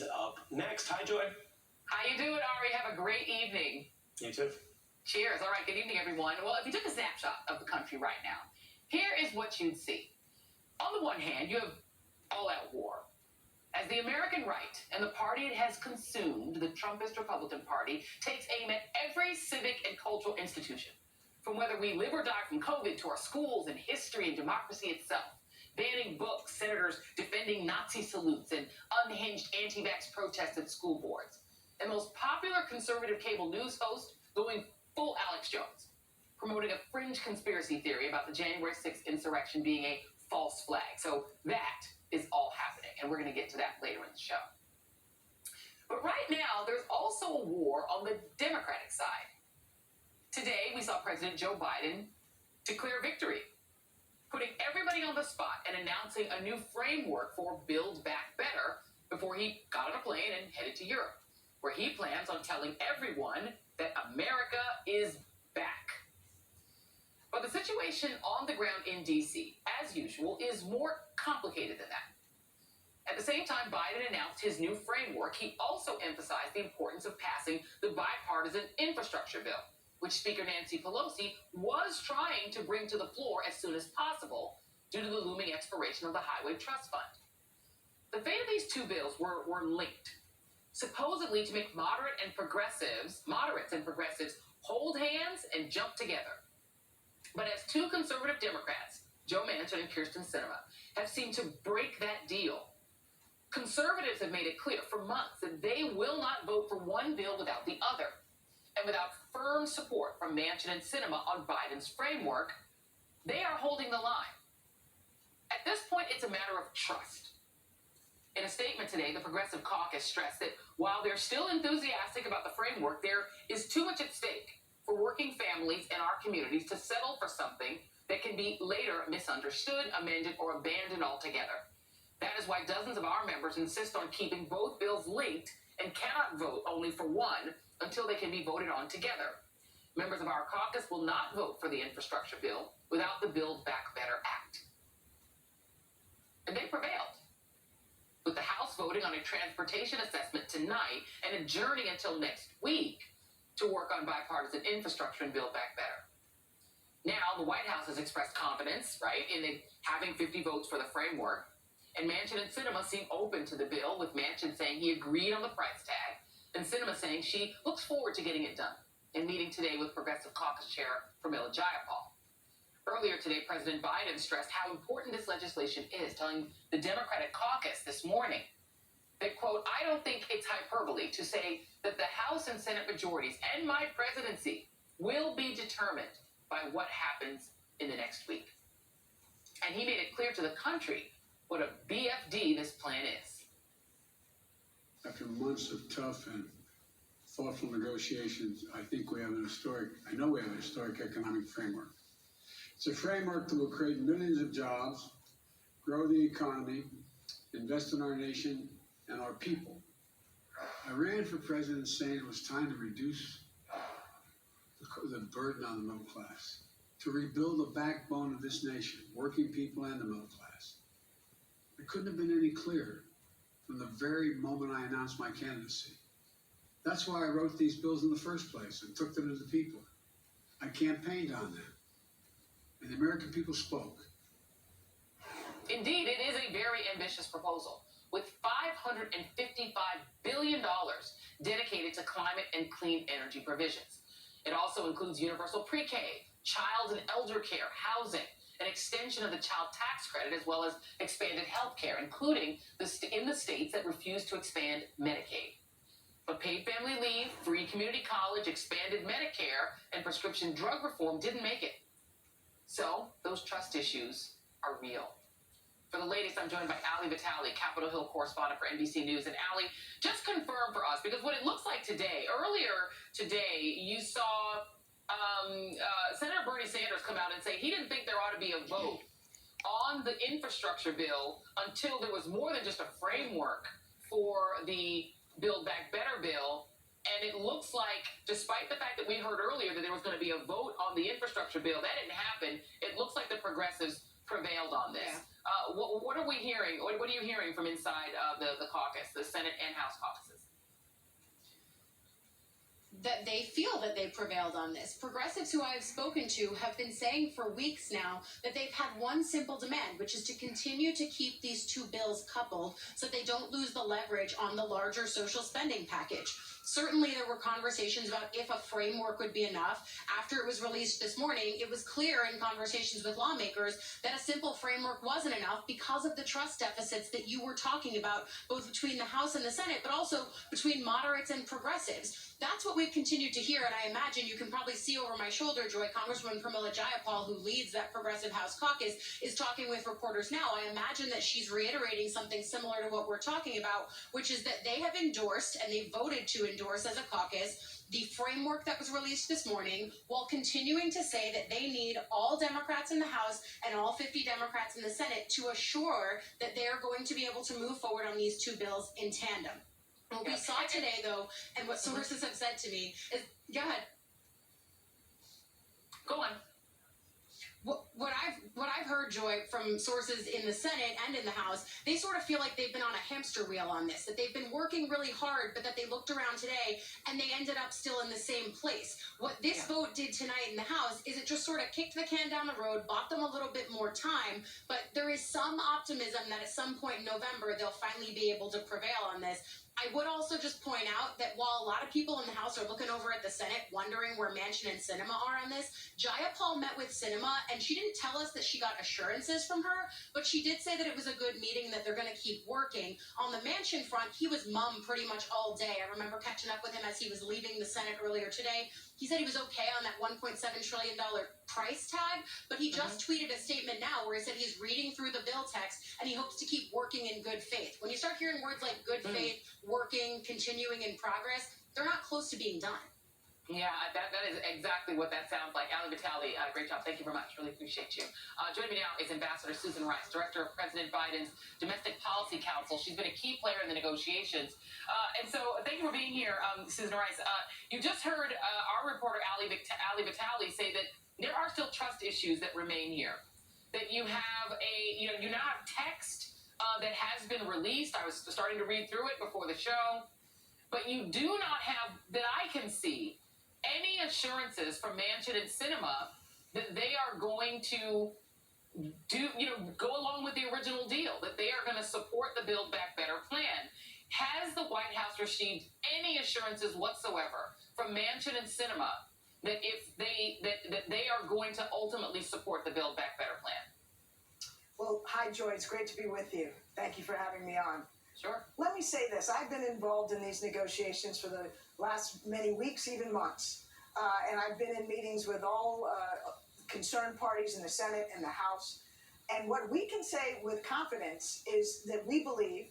is up next. Hi, Joy. How you doing, Ari? Have a great evening. You too. Cheers. All right, good evening, everyone. Well, if you took a snapshot of the country right now, here is what you'd see. On the one hand, you have all-out war. As the American right and the party it has consumed, the Trumpist Republican Party, takes aim at every civic and cultural institution, from whether we live or die from COVID to our schools and history and democracy itself, banning books, senators defending Nazi salutes, and unhinged anti-vax protests at school boards. And most popular conservative cable news host going full Alex Jones, promoting a fringe conspiracy theory about the January 6th insurrection being a false flag. So that is all happening, and we're going to get to that later in the show. But right now, there's also a war on the Democratic side. Today, we saw President Joe Biden declare victory, putting everybody on the spot and announcing a new framework for Build Back Better before he got on a plane and headed to Europe, where he plans on telling everyone that America is back. But the situation on the ground in D.C., as usual, is more complicated than that. At the same time Biden announced his new framework, he also emphasized the importance of passing the bipartisan infrastructure bill, which Speaker Nancy Pelosi was trying to bring to the floor as soon as possible due to the looming expiration of the Highway Trust Fund. The fate of these two bills were linked, supposedly to make moderates and progressives hold hands and jump together. But as two conservative Democrats, Joe Manchin and Kyrsten Sinema, have seemed to break that deal, conservatives have made it clear for months that they will not vote for one bill without the other. And without firm support from Manchin and Sinema on Biden's framework, they are holding the line. At this point, it's a matter of trust. In a statement today, the Progressive Caucus stressed that while they're still enthusiastic about the framework, there is too much at stake for working families in our communities to settle for something that can be later misunderstood, amended, or abandoned altogether. That is why dozens of our members insist on keeping both bills linked and cannot vote only for one until they can be voted on together. Members of our caucus will not vote for the infrastructure bill without the Build Back Better Act. And they prevailed, with the House voting on a transportation assessment tonight and adjourning until next week to work on bipartisan infrastructure and Build Back Better. Now, the White House has expressed confidence, in having 50 votes for the framework, and Manchin and Sinema seem open to the bill, with Manchin saying he agreed on the price tag, and Sinema saying she looks forward to getting it done, in meeting today with Progressive Caucus Chair Pramila Jayapal. Earlier today, President Biden stressed how important this legislation is, telling the Democratic caucus this morning that, quote, "I don't think it's hyperbole to say that the House and Senate majorities and my presidency will be determined by what happens in the next week." And he made it clear to the country what a BFD this plan is. After months of tough and thoughtful negotiations, I know we have an historic economic framework. It's a framework that will create millions of jobs, grow the economy, invest in our nation and our people. I ran for president saying it was time to reduce the burden on the middle class, to rebuild the backbone of this nation, working people and the middle class. I couldn't have been any clearer from the very moment I announced my candidacy. That's why I wrote these bills in the first place and took them to the people. I campaigned on them, and the American people spoke. Indeed, it is a very ambitious proposal, with $555 billion dedicated to climate and clean energy provisions. It also includes universal pre-K, child and elder care, housing, an extension of the child tax credit, as well as expanded health care, including in the states that refuse to expand Medicaid. But paid family leave, free community college, expanded Medicare, and prescription drug reform didn't make it. So those trust issues are real. For the latest, I'm joined by Ali Vitale, Capitol Hill correspondent for NBC News. And Ali, just confirm for us, because what it looks like today, earlier today, you saw Senator Bernie Sanders come out and say he didn't think there ought to be a vote on the infrastructure bill until there was more than just a framework for the Build Back Better bill. And it looks like, despite the fact that we heard earlier that there was going to be a vote on the infrastructure bill, that didn't happen. It looks like the progressives prevailed on this. Yeah. What are we hearing? What are you hearing from inside the caucus, the Senate and House that they feel that they prevailed on this. Progressives who I've spoken to have been saying for weeks now that they've had one simple demand, which is to continue to keep these two bills coupled so they don't lose the leverage on the larger social spending package. Certainly there were conversations about if a framework would be enough. After it was released this morning, it was clear in conversations with lawmakers that a simple framework wasn't enough because of the trust deficits that you were talking about, both between the House and the Senate, but also between moderates and progressives. That's what we've continued to hear, and I imagine you can probably see over my shoulder, Joy, Congresswoman Pramila Jayapal, who leads that Progressive House caucus, is talking with reporters now. I imagine that she's reiterating something similar to what we're talking about, which is that they have endorsed, and they voted to endorse as a caucus, the framework that was released this morning, while continuing to say that they need all Democrats in the House and all 50 Democrats in the Senate to assure that they are going to be able to move forward on these two bills in tandem. What we saw today, though, and what sources have said to me is, go ahead. Go on. What I've heard, Joy, from sources in the Senate and in the House, they sort of feel like they've been on a hamster wheel on this, that they've been working really hard, but that they looked around today and they ended up still in the same place. What this vote did tonight in the House is it just sort of kicked the can down the road, bought them a little bit more time, but there is some optimism that at some point in November they'll finally be able to prevail on this. I would also just point out that while a lot of people in the House are looking over at the Senate wondering where Manchin and Sinema are on this, Jayapal met with Sinema, and she didn't tell us that she got assurances from her, but she did say that it was a good meeting, that they're going to keep working. On the Manchin front, he was mum pretty much all day. I remember catching up with him as he was leaving the Senate earlier today. He said he was okay on that $1.7 trillion price tag, but he just tweeted a statement now where he said he's reading through the bill text and he hopes to keep working in good faith. When you start hearing words like good faith, working, continuing in progress, they're not close to being done. Yeah, that is exactly what that sounds like. Ali Vitale, great job. Thank you very much. Really appreciate you. Joining me now is Ambassador Susan Rice, Director of President Biden's Domestic Policy Council. She's been a key player in the negotiations. And so thank you for being here, Susan Rice. You just heard our reporter, Ali Vitale, say that there are still trust issues that remain here. That you have you now have text that has been released. I was starting to read through it before the show. But you do not have, that I can see, any assurances from Manchin and Sinema that they are going to go along with the original deal, that they are going to support the Build Back Better plan. Has the White House received any assurances whatsoever from Manchin and Sinema that if that they are going to ultimately support the Build Back Better plan? Well, hi, Joy. It's great to be with you. Thank you for having me on. Sure. Let me say this. I've been involved in these negotiations for the last many weeks, even months. And I've been in meetings with all concerned parties in the Senate and the House. And what we can say with confidence is that we believe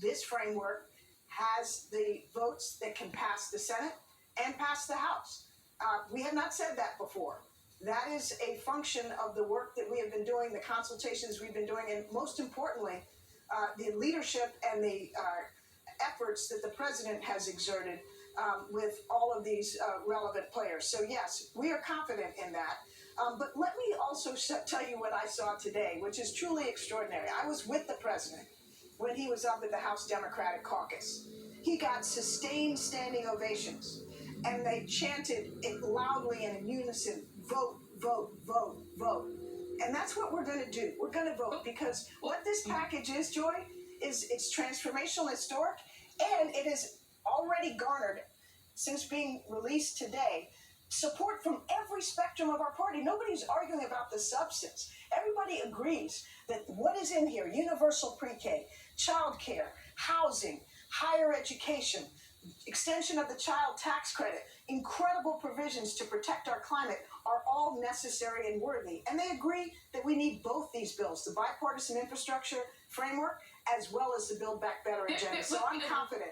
this framework has the votes that can pass the Senate and pass the House. We have not said that before. That is a function of the work that we have been doing, the consultations we've been doing, and most importantly, the leadership and the efforts that the president has exerted with all of these relevant players. So yes, we are confident in that. But let me also tell you what I saw today, which is truly extraordinary. I was with the president when he was up at the House Democratic Caucus. He got sustained standing ovations, and they chanted it loudly and in unison, vote, vote, vote, vote. And that's what we're going to do. We're going to vote because what this package is, Joy, is it's transformational, historic, and it has already garnered, since being released today, support from every spectrum of our party. Nobody's arguing about the substance. Everybody agrees that what is in here, universal pre-K, child care, housing, higher education, extension of the child tax credit, incredible provisions to protect our climate are all necessary and worthy. And they agree that we need both these bills, the bipartisan infrastructure framework, as well as the Build Back Better agenda. So I'm confident.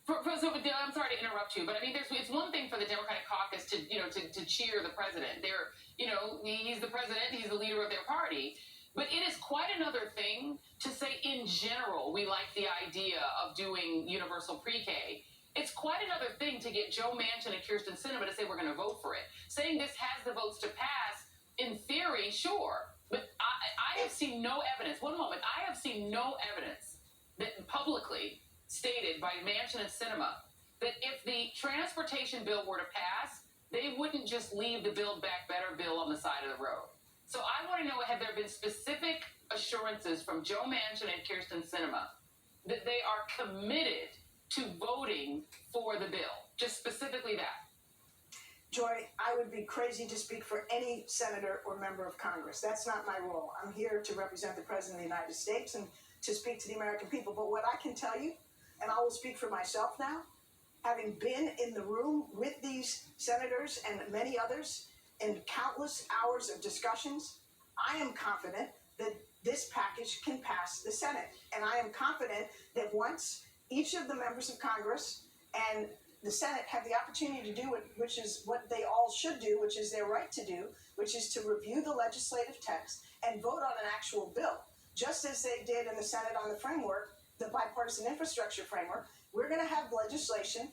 I'm sorry to interrupt you, but I mean, it's one thing for the Democratic caucus to cheer the president. He's the president, he's the leader of their party. But it is quite another thing to say, in general, we like the idea of doing universal pre-K. It's quite another thing to get Joe Manchin and Kyrsten Sinema to say we're going to vote for it. Saying this has the votes to pass, in theory, sure. But I have seen no evidence. One moment. I have seen no evidence that publicly stated by Manchin and Sinema that if the transportation bill were to pass, they wouldn't just leave the Build Back Better bill on the side of the road. So I want to know, have there been specific assurances from Joe Manchin and Kirsten Sinema that they are committed to voting for the bill? Just specifically that. Joy, I would be crazy to speak for any senator or member of Congress. That's not my role. I'm here to represent the President of the United States and to speak to the American people. But what I can tell you, and I will speak for myself now, having been in the room with these senators and many others in countless hours of discussions, I am confident that this package can pass the Senate. And I am confident that once each of the members of Congress and the Senate have the opportunity to do it, which is what they all should do, which is their right to do, which is to review the legislative text and vote on an actual bill, just as they did in the Senate on the framework, the bipartisan infrastructure framework. We're going to have legislation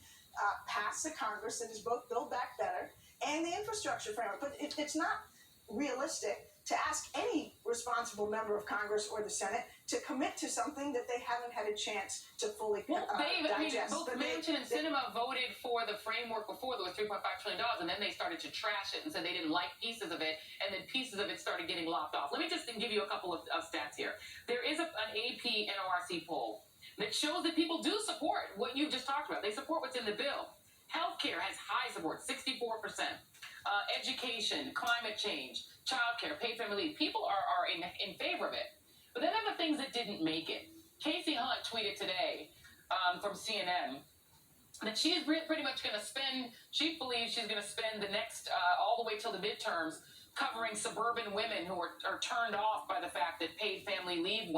pass the Congress that is both Build Back Better and the infrastructure framework. But it's not realistic to ask any responsible member of Congress or the Senate to commit to something that they haven't had a chance to fully digest. Both Manchin and Sinema voted for the framework before there was $3.5 trillion, and then they started to trash it and said they didn't like pieces of it, and then pieces of it started getting lopped off. Let me just give you a couple of stats here. There is an AP NORC poll that shows that people do support what you just talked about. They support what's in the bill. Healthcare has high support, 64%. Education, climate change, childcare, paid family leave. People are in favor of it. But then there are the things that didn't make it. Casey Hunt tweeted today from CNN that she is pretty much going to spend, she believes she's going to spend the next, all the way till the midterms, covering suburban women who are turned off by the fact that paid family leave